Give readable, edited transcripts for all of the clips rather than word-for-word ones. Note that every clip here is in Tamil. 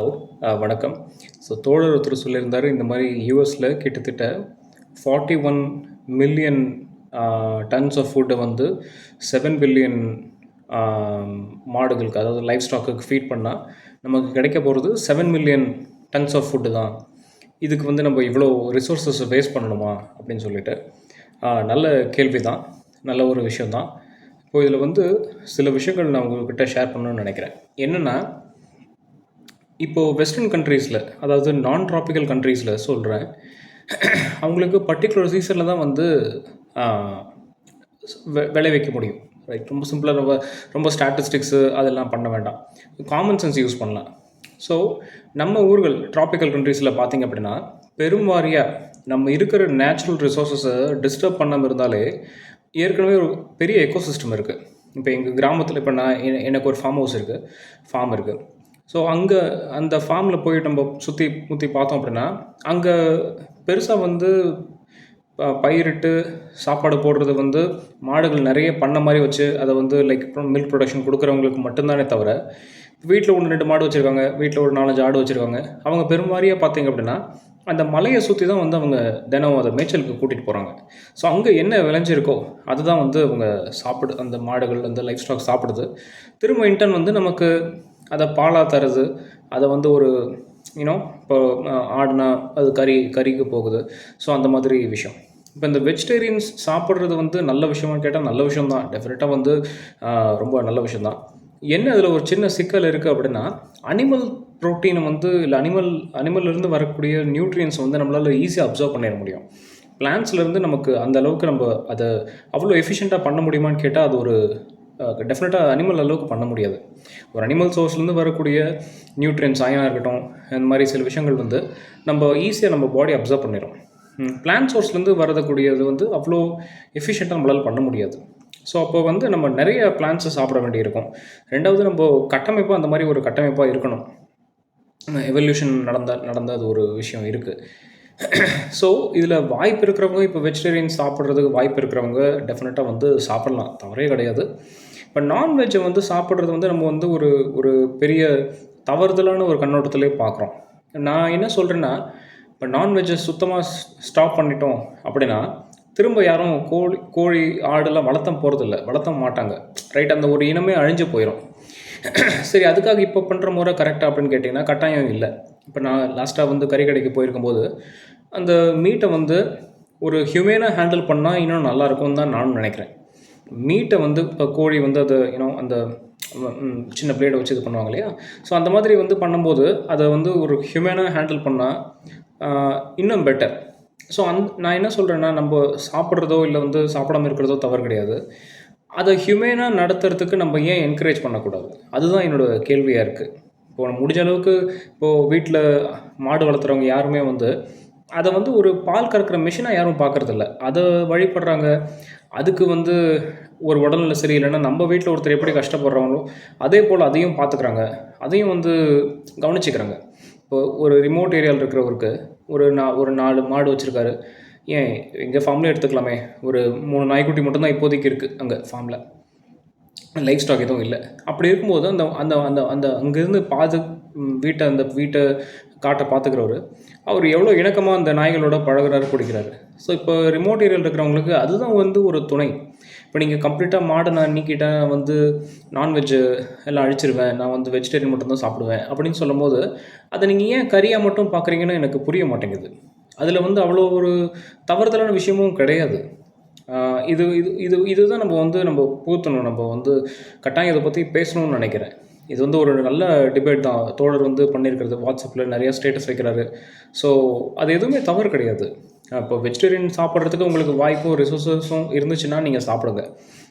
ஹலோ. வணக்கம். ஸோ தோழர் ஒருத்தர் சொல்லியிருந்தாரு, இந்த மாரி யுஎஸ்ல கிட்டத்தட்ட 41 மில்லியன் டன்ஸ் ஆஃப் ஃபுட்ட வந்து 7 பில்லியன் ஆ மாடுகளுக்கு, அதாவது லைவ் ஸ்டாக்குக்கு ஃபீட் பண்ணா, நமக்கு கிடைக்க போறது 7 மில்லியன் டன்ஸ் ஆஃப் ஃபுட்டு தான். இதுக்கு வந்து நம்ம இவ்வளோ ரிசோர்ஸஸ வேஸ்ட் பண்ணணுமா? அப்படின்னு சொல்லிட்டு. நல்ல கேள்வி தான். நல்ல ஒரு விஷயம் தான். இப்போ இதில வந்து சில விஷயங்கள் நான் உங்ககிட்ட ஷேர் பண்ணணும்னு நெனைக்கிறேன். என்னன்னா, இப்போ வெஸ்டர்ன் கண்ட்ரீஸ்ல, அதாவது நான் ட்ராபிக்கல் கண்ட்ரீஸ்ல சொல்றேன். அவங்களுக்கு பர்ட்டிகுலர் சீசன்ல தான் வந்து ஆ விளைவிக்க முடியும். ரைட். ரொம்ப சிம்பிளா ரொம்ப ரொம்ப ஸ்டாட்டிஸ்டிக்ஸு அதெல்லாம் பண்ண வேண்டாம். காமன் சென்ஸ் யூஸ் பண்ணலாம். ஸோ, நம்ம ஊர்கள் ட்ராபிக்கல் கண்ட்ரீஸ்ல பார்த்தீங்க அப்படின்னா, பெரும் வாரியா நம்ம இருக்கிற நேச்சுரல் ரிசோர்ஸஸ டிஸ்டர்ப் பண்ணாம இருந்தாலே, ஏற்கனவே ஒரு பெரிய எக்கோசிஸ்டம் இருக்கு. இப்ப எங்க கிராமத்தில இப்ப நான் எனக்கு ஒரு ஃபார்ம் ஹவுஸ் இருக்கு. ஃபார்ம் இருக்கு. ஸோ, அங்க அந்த ஃபார்ம்ல போய் நம்ம சுத்தி முத்தி பார்த்தோம் அப்படின்னா, அங்க பெருசா வந்து பயிரிட்டு சாப்பாடு போடுறது வந்து மாடுகள் நெறைய பண்ண மாரி வச்சு, அத வந்து லைக் மில்க் புரொடக்ஷன் குடுக்குறவங்களுக்கு மட்டும் தானே தவிர, வீட்ல 1, 2 மாடு வச்சிருக்காங்க. வீட்ல ஒரு 4, 5 ஆடு வச்சிருக்காங்க. அவங்க பெரும்வாரியா பார்த்தீங்க அப்படின்னா, அந்த மலைய சுத்தி தான் வந்து அவங்க தினம் அத மேய்ச்சலுக்கு கூட்டிட்டு போறாங்க. ஸோ, அங்க என்ன விளைஞ்சிருக்கோ, அதுதான் வந்து அவங்க அந்த மாடுகள், அந்த லைஃப் ஸ்டாக் சாப்பிடுது. திரும்ப இன்டர்ன் வந்து நமக்கு அத பாலா தருது. அத வந்து ஒரு இப்போ ஆடுனா அது கறிக்கு போகுது. ஸோ, அந்த மாதிரி விஷயம். இப்ப இந்த வெஜிடேரியன்ஸ் சாப்பிடுறது வந்து நல்ல விஷயமான்னு கேட்டா, நல்ல விஷயம் தான். டெஃபினட்டா வந்து ரொம்ப நல்ல விஷயம் தான். என்ன அதில ஒரு சின்ன சிக்கல் இருக்கு அப்படின்னா, அனிமல் புரோட்டீன வந்து இல்ல அனிமல்லேருந்து வரக்கூடிய நியூட்ரியன்ட்ஸ வந்து நம்மளால ஈஸியா அப்சர்வ் பண்ணிற முடியும். பிளான்ட்ஸ்லேருந்து நமக்கு அந்த அளவுக்கு நம்ப அத அவ்வளோ எஃபிஷியன்ட்டா பண்ண முடியுமான்னு கேட்டா, அது ஒரு டெஃபினட்டா அனிமல் அளவுக்கு பண்ண முடியாது. ஒரு அனிமல் சோர்ஸ்லேருந்து வரக்கூடிய நியூட்ரியன்ட்ஸ் அயனா இருக்கட்டும், இந்த மாரி சில விஷயங்கள் வந்து நம்ம ஈஸியா நம்ம பாடி அப்சர்வ் பண்ணிரும். பிளான்ட் சோர்ஸ்லேருந்து வரக்கூடியது வந்து அவ்வளோ எஃபிஷியன்ட்டா நம்மளால பண்ண முடியாது. ஸோ, அப்போ வந்து நம்ம நெறைய பிளான்ட்ஸ சாப்பிட வேண்டியிருக்கும். 2வது நம்ம கட்டமைப்பா அந்த மாரி ஒரு கட்டமைப்பா இருக்கணும். எவல்யூஷன் நடந்த அது ஒரு விஷயம் இருக்கு. ஸோ, இதில வாய்ப்பு இருக்கிறவங்க இப்போ வெஜிடேரியன் சாப்பிடுறதுக்கு வாய்ப்பு இருக்கிறவங்க டெஃபினட்டா வந்து சாப்பிடலாம். தவறே கிடையாது. இப்ப நான்வெஜ்ஜ வந்து சாப்பிடுறது வந்து நம்ம வந்து ஒரு ஒரு பெரிய தவறுதலான ஒரு கண்ணோட்டத்திலே பார்க்குறோம். நான் என்ன சொல்றேன்னா, இப்ப நான்வெஜ்ஜ சுத்தமா ஸ்டாப் பண்ணிட்டோம் அப்படின்னா, திரும்ப யாரும் கோழி, ஆடுலாம் போறதில்ல. வளர்த்த மாட்டாங்க. ரைட். அந்த ஒரு இனமே அழிஞ்சு போயிரும். சரி, அதுக்காக இப்ப பண்ற முறை கரெக்ட்டா அப்படின்னு கேட்டீங்கன்னா, கட்டாயம் இல்ல. இப்ப நான் லாஸ்ட்டா வந்து கறி கடைக்கு போயிருக்கும்போது, அந்த மீட்ட வந்து ஒரு ஹியூமேனா ஹேண்டில் பண்ணா இன்னும் நல்லாயிருக்கும்னு தான் நானும் நெனைக்கிறேன். மீட்ட வந்து இப்ப கோழி வந்து அது அந்த சின்ன பிளேட வச்சு இது பண்ணுவாங்க இல்லையா? ஸோ, அந்த மாதிரி வந்து பண்ணும்போது, அத வந்து ஒரு ஹியூமனா ஹேண்டில் பண்ணா, ஆ இன்னும் பெட்டர். ஸோ, நான் என்ன சொல்றேன்னா, நம்ப சாப்பிடுறதோ, இல்ல வந்து சாப்பிடாம இருக்கிறதோ தவறு கிடையாது. அத ஹியூமேனா நடத்துறதுக்கு நம்ம ஏன் என்கரேஜ் பண்ணக்கூடாது? அதுதான் என்னோட கேள்வியா இருக்கு. இப்போ முடிஞ்ச அளவுக்கு இப்போ வீட்ல மாடு வளர்த்துறவங்க யாருமே வந்து, அத வந்து ஒரு பால் கறக்கிற மெஷினா யாரும் பார்க்கறதில்ல. அத வழிபடுறாங்க. அதுக்கு வந்து ஒரு உடல்நிலை சரியில்லைன்னா, நம்ம வீட்ல ஒருத்தர் எப்படி கஷ்டப்படுறாங்களோ, அதே போல அதையும் பார்த்துக்கிறாங்க. அதையும் வந்து கவனிச்சுக்கிறாங்க. இப்போ ஒரு ரிமோட் ஏரியால இருக்கிறவருக்கு, ஒரு 4 மாடு வச்சிருக்காரு. ஏன் எங்க ஃபார்ம்லயே எடுத்துக்கலாமே. ஒரு 3 நாய்க்குட்டி மட்டும் தான் இப்போதைக்கு இருக்கு அங்க ஃபார்ம்ல. லைஃப் ஸ்டாக் எதுவும் இல்ல. அப்படி இருக்கும்போது அந்த அந்த அந்த அந்த அங்கேருந்து அந்த வீட்ட காட்ட பார்த்துக்கிறவரு, அவரு எவ்வளோ இணக்கமா அந்த நாய்களோட பழகுறாரு, பிடிக்கிறாரு. ஸோ, இப்போ ரிமோட் ஏரியால இருக்கிறவங்களுக்கு அதுதான் வந்து ஒரு துணை. இப்போ நீங்க கம்ப்ளீட்டா மாட நான் நீக்கிட்டேன் வந்து நான்வெஜ் எல்லாம் அழிச்சிருவேன். நான் வந்து வெஜிடேரியன் மட்டும் தான் சாப்பிடுவேன் அப்படின்னு சொல்லும்போது, அத நீங்க ஏன் கறியா மட்டும் பார்க்குறீங்கன்னு எனக்கு புரிய மாட்டேங்குது. அதில வந்து அவ்வளோ ஒரு தவறுதலான விஷயமும் கிடையாது. ஆ இது இது இது இதுதான் நம்ம புகுத்தணும். நம்ம வந்து கட்டாயம் இத பத்தி பேசணும்னு நெனைக்கிறேன். இது வந்து ஒரு நல்ல டிபேட் தான். தோழர் வந்து பண்ணியிருக்கிறது. WhatsAppல நெறைய ஸ்டேட்டஸ் வைக்கிறாரு. ஸோ, அது எதுவுமே தவறு கிடையாது. இப்போ வெஜிடேரியன் சாப்பிடுறதுக்கு உங்களுக்கு வாய்ப்பும், ரிசோர்ஸஸும் இருந்துச்சுன்னா நீங்க சாப்பிடுங்க.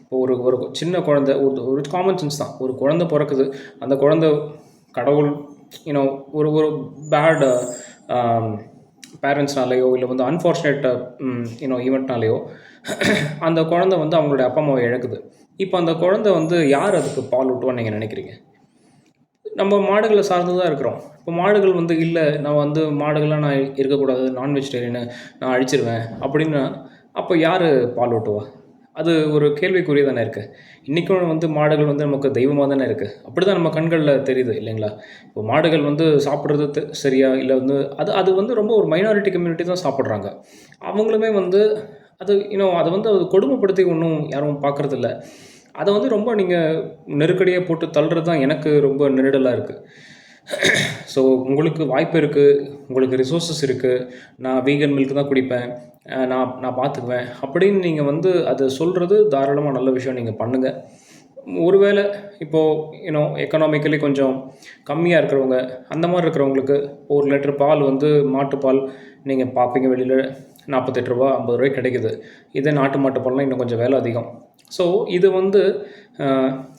இப்போ ஒரு ஒரு சின்ன குழந்தை ஒரு ஒரு காமன் சென்ஸ் தான். ஒரு குழந்தை பொறக்குது. அந்த குழந்தை கடவுள் யூ நோ ஒரு ஒரு பேட் ஆ பேரண்ட்ஸ்னாலயோ, இல்ல வந்து அன்ஃபார்ச்சுனேட் ஈவென்ட்னாலயோ அந்த குழந்தை வந்து அவங்களுடைய அப்பா, அம்மாவ இழக்குது. இப்ப அந்த குழந்தை வந்து யார் அதுக்கு பால் ஊட்டுவான்னு நீங்க நினைக்கிறீங்க? நம்ம மாடுகள சார்ந்து தான் இருக்கிறோம். இப்ப மாடுகள் வந்து இல்ல, நான் வந்து மாடுகள்லாம் நான் இருக்கக்கூடாது, நான் வெஜிடேரியனு, நான் அழிச்சிருவேன் அப்படின்னா, அப்ப யாரு பால் ஊட்டுவா? அது ஒரு கேள்விக்குறியா தானே இருக்குது. இன்றைக்கும் வந்து மாடுகள் வந்து நமக்கு தெய்வமாக தானே இருக்குது. அப்படி தான் நம்ம கண்களில் தெரியுது இல்லைங்களா? இப்போ மாடுகள் வந்து சாப்பிட்றது சரியா இல்லை வந்து அது அது வந்து ரொம்ப ஒரு மைனாரிட்டி கம்யூனிட்டி தான் சாப்பிட்றாங்க. அவங்களுமே வந்து அது இன்னும் அதை வந்து அது கொடுமைப்படுத்தி ஒன்றும் யாரும் பார்க்குறதில்ல. அதை வந்து ரொம்ப நீங்கள் நெருக்கடியாக போட்டு தள்ளுறது தான் எனக்கு ரொம்ப நெருடலாக இருக்குது. ஸோ உங்களுக்கு வாய்ப்பு இருக்குது, உங்களுக்கு ரிசோர்ஸஸ் இருக்குது, நான் வீகன் மில்க் தான் குடிப்பேன், நான் நான் பார்த்துக்குவேன் அப்படின்னு நீங்கள் வந்து அதை சொல்கிறது தாராளமாக நல்ல விஷயம். நீங்கள் பண்ணுங்கள். ஒருவேளை இப்போது எக்கனாமிக்கலி கொஞ்சம் கம்மியாக இருக்கிறவங்க, அந்த மாதிரி இருக்கிறவங்களுக்கு 1 லிட்டர் பால் வந்து மாட்டுப்பால் நீங்கள் பார்ப்பீங்க வெளியில் ரூ. 48 ரூ. 50 கிடைக்குது. இதே நாட்டு மாட்டு பால்னால் இன்னும் கொஞ்சம் விலை அதிகம். ஸோ இது வந்து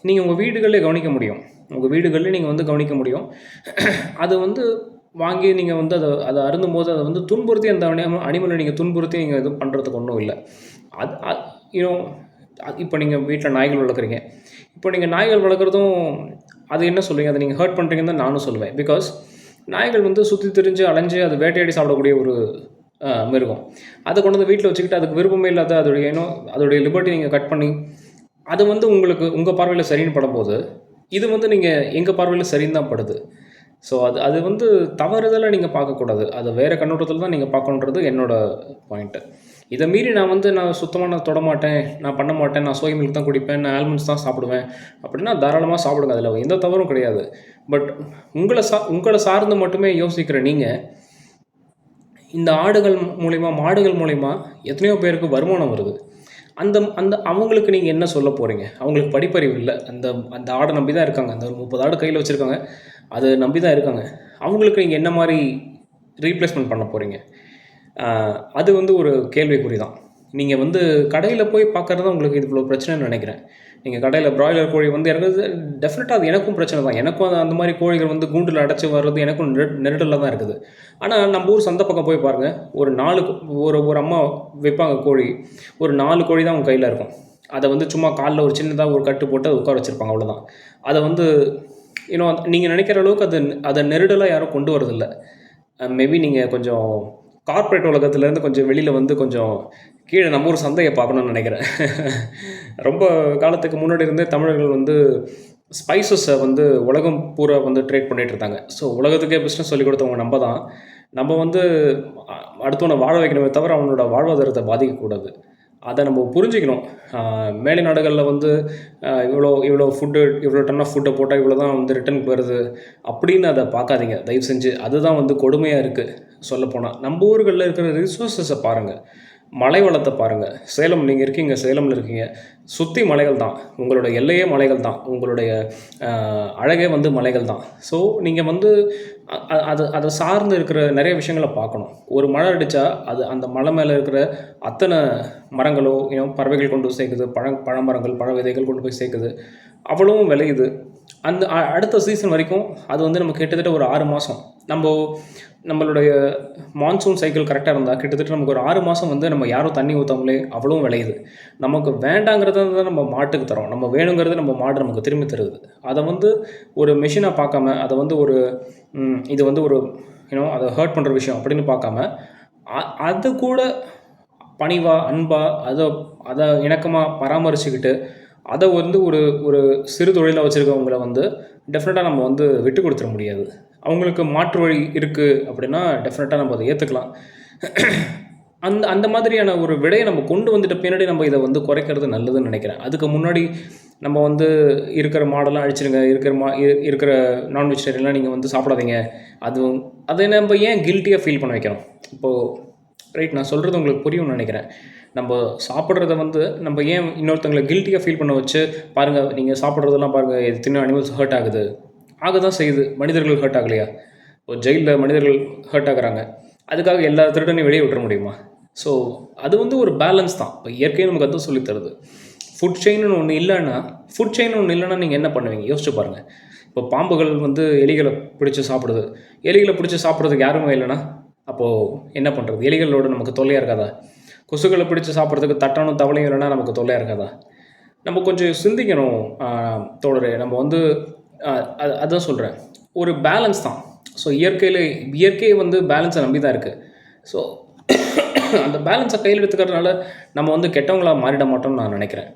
நீங்கள் உங்கள் வீடுகளிலே கவனிக்க முடியும். உங்கள் வீடுகளிலே நீங்கள் வந்து கவனிக்க முடியும். அது வந்து வாங்கி நீங்கள் வந்து அதை அருந்தும்போது அதை வந்து துன்புறுத்தி அந்த அனிமலை நீங்கள் துன்புறுத்தி நீங்கள் இது பண்ணுறதுக்கு ஒன்றும் இல்லை. அது யூனோ இப்போ நீங்கள் வீட்டில் நாய்கள் வளர்க்குறீங்க. இப்போ நீங்கள் நாய்கள் வளர்க்குறதும் அது என்ன சொல்லுவீங்க, அதை நீங்கள் ஹர்ட் பண்ணுறீங்கன்னு தான் நானும் சொல்லுவேன். பிகாஸ் நாய்கள் வந்து சுற்றி திரிஞ்சு அலைஞ்சு அது வேட்டையாடி சாப்பிடக்கூடிய ஒரு மிருகம். அதை கொண்டு வந்து வீட்டில் வச்சுக்கிட்டு அதுக்கு விருப்பமே இல்லாத அதோடைய லிபர்ட்டி நீங்கள் கட் பண்ணி அது வந்து உங்களுக்கு உங்கள் பார்வையில் சரின்னு படும்போது, இது வந்து நீங்கள் எங்கள் பார்வையில் சரின்னு தான் படுது. ஸோ அது வந்து தவறுதலாக நீங்கள் பார்க்கக்கூடாது. அதை வேறு கண்ணோட்டத்தில் தான் நீங்கள் பார்க்கணுன்றது என்னோடய பாயிண்ட்டு. இதை மீறி நான் சுத்தமாக நான் தொடமாட்டேன், நான் பண்ண மாட்டேன், நான் சோயா மில்க் தான் குடிப்பேன், நான் ஆல்மண்ட்ஸ் தான் சாப்பிடுவேன் அப்படின்னா தாராளமாக சாப்பிடுங்க. அதில் எந்த தவறும் கிடையாது. பட் உங்களை சார்ந்து மட்டுமே யோசிக்கிற நீங்கள் இந்த ஆடுகள் மூலிமா, மாடுகள் மூலிமா எத்தனையோ பேருக்கு வருமானம் வருது. அந்த அந்த அவங்களுக்கு நீங்கள் என்ன சொல்ல போகிறீங்க? அவங்களுக்கு படிப்பறிவு இல்லை. அந்த ஆடை நம்பி தான் இருக்காங்க. அந்த 30 ஆடு கையில் வச்சுருக்காங்க. அதை நம்பி தான் இருக்காங்க. அவங்களுக்கு நீங்கள் என்ன மாதிரி ரீப்ளேஸ்மெண்ட் பண்ண போகிறீங்க? அது வந்து ஒரு கேள்விக்குறி தான். நீங்கள் வந்து கடையில் போய் பார்க்குறது தான் உங்களுக்கு இவ்வளோ பிரச்சனைன்னு நினைக்கிறேன். நீங்கள் கடையில் பிராய்லர் கோழி வந்து இறங்குறது டெஃபினட்டாக அது எனக்கும் பிரச்சனை தான். எனக்கும் அந்த மாதிரி கோழிகள் வந்து கூண்டில் அடைச்சி வர்றது எனக்கும் நெருடலாக தான் இருக்குது. ஆனால் நம்ம ஊர் சந்தை பக்கம் போய் பாருங்கள், ஒரு அம்மா விற்பாங்க கோழி. ஒரு 4 கோழி தான் அவங்க கையில் இருக்கும். அதை வந்து சும்மா காலில் ஒரு சின்னதாக ஒரு கட்டு போட்டு அதை உட்கார வச்சுருப்பாங்க, அவ்வளோதான். அதை வந்து நீங்கள் நினைக்கிற அளவுக்கு அதை நெருடலாக யாரும் கொண்டு வரதில்லை. மேபி நீங்கள் கொஞ்சம் கார்ப்பரேட் உலகத்துலேருந்து கொஞ்சம் வெளியில் வந்து கொஞ்சம் கீழே நம்ம ஊர் சந்தையை பார்க்கணுன்னு நினைக்கிறேன். ரொம்ப காலத்துக்கு முன்னாடி இருந்தே தமிழர்கள் வந்து ஸ்பைசஸை வந்து உலகம் பூரா வந்து ட்ரேட் பண்ணிகிட்டு இருந்தாங்க. ஸோ உலகத்துக்கே பிஸ்னஸ் சொல்லிக் கொடுத்தவங்க நம்ம வந்து அடுத்தவனை வாழ வைக்கணுமே தவிர அவனோட வாழ்வாதாரத்தை பாதிக்கக்கூடாது. அதை நம்ம புரிஞ்சுக்கணும். மேலை நாடுகளில் வந்து இவ்வளோ டன் ஆஃப் ஃபுட்டை போட்டால் இவ்வளோ தான் வந்து ரிட்டர்னுக்கு வருது அப்படின்னு அதை பார்க்காதீங்க தயவு செஞ்சு. அதுதான் வந்து கொடுமையாக இருக்குது சொல்லப்போனால். நம்ம ஊர்களில் இருக்கிற ரிசோர்ஸஸை பாருங்கள், மலை வளத்தை பாருங்கள். சேலம் நீங்கள் இருக்கீங்க, சேலமில் இருக்கீங்க, சுற்றி மலைகள் தான். உங்களோட எல்லையே மலைகள் தான். உங்களுடைய அழகே வந்து மலைகள் தான். ஸோ நீங்கள் வந்து அதை சார்ந்து இருக்கிற நிறைய விஷயங்களை பார்க்கணும். ஒரு மழை அடித்தா அந்த மலை மேலே இருக்கிற அத்தனை மரங்களோ பறவைகள் கொண்டு போய் சேர்க்குது, பழமரங்கள் பழ விதைகள் கொண்டு போய் சேர்க்குது, அவ்வளவும் விளையுது. அந்த அடுத்த சீசன் வரைக்கும் அது வந்து நம்ம கிட்டத்தட்ட ஒரு 6 மாதம் நம்மளுடைய மான்சூன் சைக்கிள் கரெக்டாக இருந்தால் கிட்டத்தட்ட நமக்கு ஒரு 6 மாதம் வந்து நம்ம யாரும் தண்ணி ஊற்றாமலே அவ்வளவும் விளையுது. நமக்கு வேண்டாங்கிறத தான் நம்ம மாட்டுக்கு தரோம், நம்ம வேணுங்கிறது நம்ம மாடு நமக்கு திரும்பி தருது. அதை வந்து ஒரு மெஷினாக பார்க்காம, அதை வந்து ஒரு இது வந்து ஒரு அதை ஹர்ட் பண்ணுற விஷயம் அப்படின்னு பார்க்காம, அது கூட பணிவாக அன்பாக அதை இணக்கமாக பராமரிச்சுக்கிட்டு அதை வந்து ஒரு சிறு தொழிலாக வச்சுருக்கவங்கள வந்து டெஃபினட்டாக நம்ம வந்து விட்டு கொடுத்துட முடியாது. அவங்களுக்கு மாற்று வழி இருக்குது அப்படின்னா டெஃபினட்டாக நம்ம அதை ஏற்றுக்கலாம். அந்த மாதிரியான ஒரு விடையை நம்ம கொண்டு வந்துட்ட பின்னாடி நம்ம இதை வந்து குறைக்கிறது நல்லதுன்னு நினைக்கிறேன். அதுக்கு முன்னாடி நம்ம வந்து இருக்கிற மாடெல்லாம் அழிச்சிடுங்க, இருக்கிற நான் வெஜிடேரியன்லாம் நீங்கள் வந்து சாப்பிடாதீங்க, அதை நம்ம ஏன் கில்ட்டியாக ஃபீல் பண்ண வைக்கிறோம்? இப்போது ரைட், நான் சொல்கிறது உங்களுக்கு புரியும்னு நினைக்கிறேன். நம்ம சாப்பிட்றத வந்து நம்ம ஏன் இன்னொருத்தவங்களை கில்ட்டியாக ஃபீல் பண்ண வச்சு, பாருங்கள் நீங்கள் சாப்பிட்றதெல்லாம் பாருங்கள், எத்தனையோ அனிமல்ஸ் ஹர்ட் ஆகுது, ஆக தான் செய்யுது. மனிதர்கள் ஹர்ட் ஆகலையா? இப்போ ஜெயிலில் மனிதர்கள் ஹர்ட் ஆகுறாங்க, அதுக்காக எல்லா திருடனையும் வெளியே விட்டுற முடியுமா? ஸோ அது வந்து ஒரு பேலன்ஸ் தான். இப்போ இயற்கையை நமக்கு அதுவும் சொல்லித்தருது. ஃபுட் செயின்னு ஒன்று இல்லைன்னா நீங்கள் என்ன பண்ணுவீங்க யோசிச்சு பாருங்கள். இப்போ பாம்புகள் வந்து எலிகளை பிடிச்சி சாப்பிடுது. எலிகளை பிடிச்சி சாப்பிட்றதுக்கு யாருமே இல்லைன்னா அப்போது என்ன பண்ணுறது? எலிகளோட நமக்கு தொல்லையாக இருக்காதா? கொசுக்களை பிடிச்சி சாப்பிட்றதுக்கு தட்டானும் தவளையும் இல்லைன்னா நமக்கு தொல்லையாக இருக்காதா? நம்ம கொஞ்சம் சிந்திக்கணும் தோழரே. நம்ம வந்து அதுதான் சொல்கிறேன், ஒரு பேலன்ஸ் தான். ஸோ இயற்கையை வந்து பேலன்ஸை நம்பி தான் இருக்குது. ஸோ அந்த பேலன்ஸை கையில் எடுத்துக்கிறதுனால நம்ம வந்து கெட்டவங்களாக மாறிட மாட்டோம்னு நான் நினைக்கிறேன்.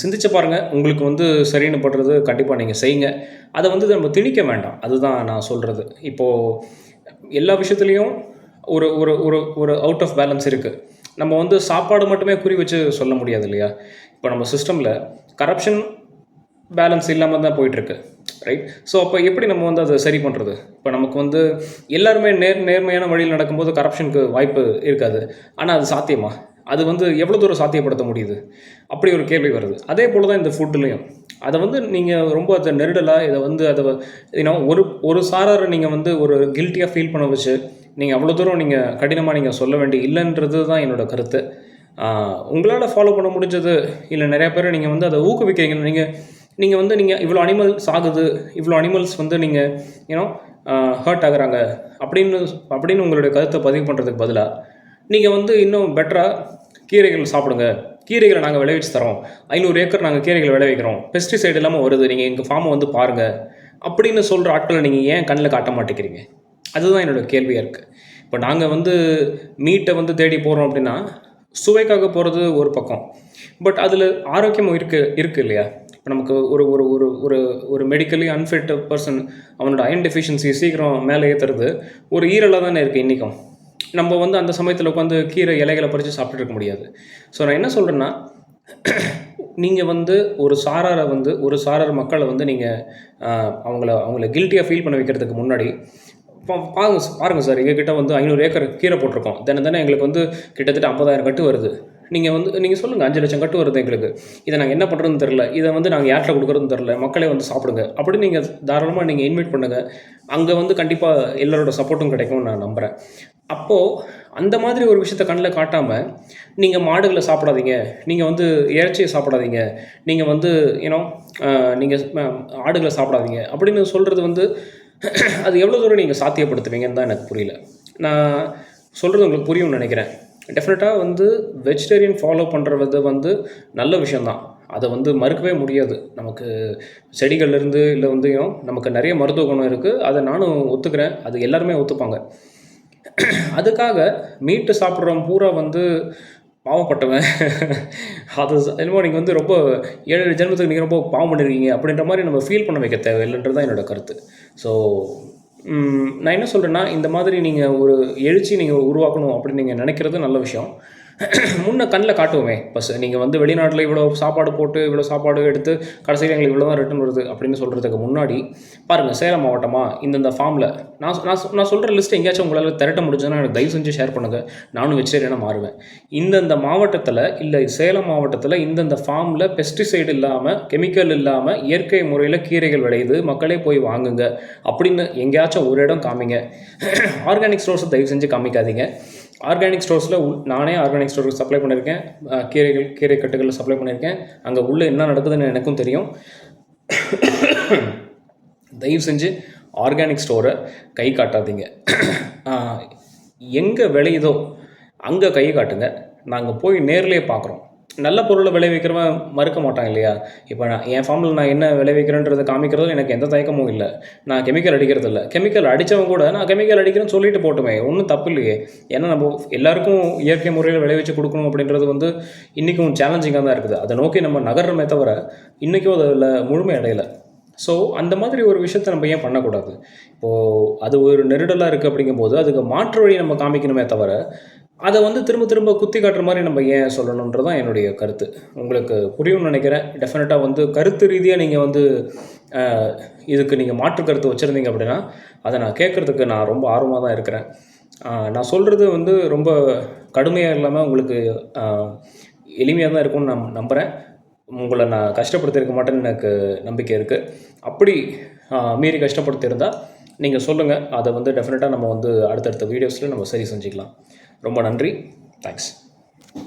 சிந்திச்சு பாருங்கள். உங்களுக்கு வந்து சரின்னு படுறது கண்டிப்பாக நீங்கள் செய்யுங்க. அதை வந்து நம்ம திணிக்க வேண்டாம். அதுதான் நான் சொல்கிறது. இப்போது எல்லா விஷயத்துலேயும் ஒரு ஒரு ஒரு ஒரு அவுட் ஆஃப் பேலன்ஸ் இருக்குது. நம்ம வந்து சாப்பாடு மட்டுமே குறி வச்சு சொல்ல முடியாது இல்லையா? இப்போ நம்ம சிஸ்டமில் கரப்ஷன் பேலன்ஸ் இல்லாமல் தான் போயிட்டுருக்கு, ரைட்? ஸோ அப்போ எப்படி நம்ம வந்து அதை சரி பண்ணுறது? இப்போ நமக்கு வந்து எல்லாருமே நேர்மையான வழியில் நடக்கும்போது கரப்ஷனுக்கு வாய்ப்பு இருக்காது. ஆனால் அது சாத்தியமா? அது வந்து எவ்வளோ தூரம் சாத்தியப்படுத்த முடியுது? அப்படி ஒரு கேள்வி வருது. அதே போல் தான் இந்த ஃபுட்டுலேயும். அதை வந்து நீங்கள் ரொம்ப அதை நெருடலாக இதை வந்து அதை ஒரு சாராரை நீங்கள் வந்து ஒரு கில்ட்டியாக ஃபீல் பண்ண வச்சு நீங்கள் அவ்வளோ தூரம் நீங்கள் கடினமாக நீங்கள் சொல்ல வேண்டிய இல்லைன்றது தான் என்னோடய கருத்து. உங்களால் ஃபாலோ பண்ண முடிஞ்சது இல்லை நிறையா பேரை நீங்கள் வந்து அதை ஊக்குவிக்கிறீங்க. நீங்கள் இவ்வளோ அனிமல்ஸ் ஆகுது, இவ்வளோ அனிமல்ஸ் வந்து நீங்கள் ஹர்ட் ஆகுறாங்க அப்படின்னு உங்களுடைய கருத்தை பதிவு பண்ணுறதுக்கு பதிலாக நீங்கள் வந்து இன்னும் பெட்டராக கீரைகள் சாப்பிடுங்க, கீரைகளை நாங்கள் விளைவிச்சு தரோம், 500 ஏக்கர் நாங்கள் கீரைகள் விளைவிக்கிறோம், பெஸ்டிசைடு இல்லாமல் வருது, நீங்கள் எங்கள் ஃபார்மை வந்து பாருங்கள் அப்படின்னு சொல்கிற ஆட்களை நீங்கள் ஏன் கண்ணில் காட்ட மாட்டேங்கிறீங்க? அதுதான் என்னோடய கேள்வியாக இருக்குது. இப்போ நாங்கள் வந்து மீட்டை வந்து தேடி போகிறோம் அப்படின்னா சுவைக்காக போகிறது ஒரு பக்கம், பட் அதில் ஆரோக்கியமும் இருக்குது இல்லையா? இப்போ நமக்கு ஒரு ஒரு ஒரு ஒரு ஒரு மெடிக்கலி அன்ஃபிட் பர்சன் அவனோட அயன் டெஃபிஷியன்சி சீக்கிரம் மேலே ஏற்றுறது ஒரு ஈரலாக தானே இருக்குது இன்றைக்கும். நம்ம வந்து அந்த சமயத்தில் உட்காந்து கீரை இலைகளை பறித்து சாப்பிட்டு இருக்க முடியாது. ஸோ நான் என்ன சொல்கிறேன்னா, நீங்கள் வந்து ஒரு சாரார் மக்களை வந்து நீங்கள் அவங்கள கில்ட்டியாக ஃபீல் பண்ண வைக்கிறதுக்கு முன்னாடி பாருங்கள் சார், எங்ககிட்ட வந்து 500 ஏக்கர் கீரை போட்டிருக்கோம். தினம் எங்களுக்கு வந்து கிட்டத்தட்ட 50,000 கட்டு வருது. நீங்கள் சொல்லுங்கள், 5 லட்சம் கட்டு வருது எங்களுக்கு. இதை நாங்கள் என்ன பண்ணுறதுன்னு தெரில, இதை வந்து நாங்கள் யார்கிட்ட கொடுக்குறதுன்னு தெரில, மக்களே வந்து சாப்பிடுங்க அப்படின்னு நீங்கள் தாராளமாக நீங்கள் இன்வைட் பண்ணுங்கள். அங்கே வந்து கண்டிப்பாக எல்லாரோட சப்போர்ட்டும் கிடைக்கும்னு நான் நம்புகிறேன். அப்போது அந்த மாதிரி ஒரு விஷயத்த கண்ணில் காட்டாமல் நீங்கள் மாடுகளை சாப்பிடாதீங்க, நீங்கள் வந்து இறைச்சியை சாப்பிடாதீங்க, நீங்கள் வந்து நீங்கள் ஆடுகளை சாப்பிடாதீங்க அப்படின்னு சொல்கிறது வந்து அது எவ்வளோ தூரம் நீங்கள் சாத்தியப்படுத்துவீங்கன்னு தான் எனக்கு புரியல. நான் சொல்கிறது உங்களுக்கு புரியும்னு நினைக்கிறேன். டெஃபினட்டாக வந்து வெஜிடேரியன் ஃபாலோ பண்ணுறது வந்து நல்ல விஷயந்தான். அதை வந்து மறுக்கவே முடியாது. நமக்கு செடிகள்லேருந்து இல்லை வந்து நமக்கு நிறைய மருத்துவ குணம் இருக்குது. அதை நானும் ஒத்துக்கிறேன். அது எல்லாருமே ஒத்துப்பாங்க. அதுக்காக மீட்டு சாப்பிட்றவன் பூரா வந்து பாவப்பட்டவன், அது என்னமோ நீங்கள் வந்து ரொம்ப 7 ஜென்மத்துக்கு நீங்கள் ரொம்ப பாவம் பண்ணியிருக்கீங்க அப்படின்ற மாதிரி நம்ம ஃபீல் பண்ண வைக்க தேவையில்லைன்றது தான் என்னோடய கருத்து. ஸோ நான் என்ன சொல்கிறேன்னா, இந்த மாதிரி நீங்கள் ஒரு எழுச்சி நீங்கள் உருவாக்கணும் அப்படின்னு நீங்கள் நினைக்கிறது நல்ல விஷயம். முன்ன கண்ணில் காட்டுவோமே, பஸ் நீங்கள் வந்து வெளிநாட்டில் இவ்வளோ சாப்பாடு போட்டு இவ்வளோ சாப்பாடு எடுத்து கடைசியில் எங்களுக்கு இவ்வளோ தான் ரிட்டர்ன் வருது அப்படின்னு சொல்கிறதுக்கு முன்னாடி பாருங்கள், சேலம் மாவட்டமா இந்தந்த ஃபார்மில் நான் சொல்கிற லிஸ்ட்டை எங்கேயாச்சும் உங்களால் திரட்ட முடிஞ்சதுன்னா எனக்கு தயவு செஞ்சு ஷேர் பண்ணுங்கள். நானும் வெஜிடேரியனாக மாறுவேன். இந்தந்த மாவட்டத்தில் இல்லை சேலம் மாவட்டத்தில் இந்தந்த ஃபார்மில் பெஸ்டிசைடு இல்லாமல் கெமிக்கல் இல்லாமல் இயற்கை முறையில் கீரைகள் விளையுது, மக்களே போய் வாங்குங்க அப்படின்னு எங்கேயாச்சும் ஒரு இடம் காமிங்க. ஆர்கானிக் ஸ்டோர்ஸை தயவு செஞ்சு காமிக்காதீங்க. ஆர்கானிக் ஸ்டோர்ஸில் நானே ஆர்கானிக் ஸ்டோருக்கு சப்ளை பண்ணியிருக்கேன், கீரை கட்டுகளில் சப்ளை பண்ணியிருக்கேன். அங்கே உள்ளே என்ன நடக்குதுன்னு எனக்கும் தெரியும். தயவு செஞ்சு ஆர்கானிக் ஸ்டோரை கை காட்டாதீங்க. எங்கே விளையுதோ அங்கே கை காட்டுங்க. நாங்கள் போய் நேர்லேயே பார்க்குறோம். நல்ல பொருளை விளைவிக்கிறவன் மறுக்க மாட்டான் இல்லையா? இப்போ என் ஃபார்மில் நான் என்ன விளைவிக்கிறேன்றதை காமிக்கிறதுல எனக்கு எந்த தயக்கமும் இல்லை. நான் கெமிக்கல் அடிக்கிறது இல்லை. கெமிக்கல் அடித்தவன் கூட நான் கெமிக்கல் அடிக்கிறேன்னு சொல்லிட்டு போட்டுமே, ஒன்றும் தப்பு இல்லையே. ஏன்னா நம்ம எல்லாருக்கும் இயற்கை முறையில் விளைவிச்சு கொடுக்கணும் அப்படின்றது வந்து இன்றைக்கும் சேலஞ்சிங்காக தான் இருக்குது. அதை நோக்கி நம்ம நகர்றமே தவிர இன்றைக்கும் அதில் முழுமை அடையலை. ஸோ அந்த மாதிரி ஒரு விஷயத்தை நம்ம ஏன் பண்ணக்கூடாது? இப்போது அது ஒரு நெருடலாக இருக்குது அப்படிங்கும்போது அதுக்கு மாற்று வழி நம்ம காமிக்கணுமே தவிர அதை வந்து திரும்ப திரும்ப குத்தி காட்டுற மாதிரி நம்ம ஏன் சொல்லணுன்றதான் என்னுடைய கருத்து. உங்களுக்கு புரியும்னு நினைக்கிறேன். டெஃபினட்டாக வந்து கருத்து ரீதியாக நீங்கள் வந்து இதுக்கு நீங்கள் மாற்று கருத்து வச்சுருந்தீங்க அப்படின்னா அதை நான் கேட்குறதுக்கு நான் ரொம்ப ஆர்வமாக தான் இருக்கிறேன். நான் சொல்கிறது வந்து ரொம்ப கடுமையாக இல்லாமல் உங்களுக்கு எளிமையாக தான் இருக்கும்னு நான் நம்புகிறேன். உங்களை நான் கஷ்டப்படுத்தியிருக்க மாட்டேன்னு எனக்கு நம்பிக்கை இருக்குது. அப்படி மீறி கஷ்டப்படுத்தியிருந்தால் நீங்கள் சொல்லுங்கள். அதை வந்து டெஃபினட்டாக நம்ம வந்து அடுத்தடுத்த வீடியோஸில் நம்ம சரி செஞ்சுக்கலாம். ரொம்ப நன்றி. தேங்க்ஸ்.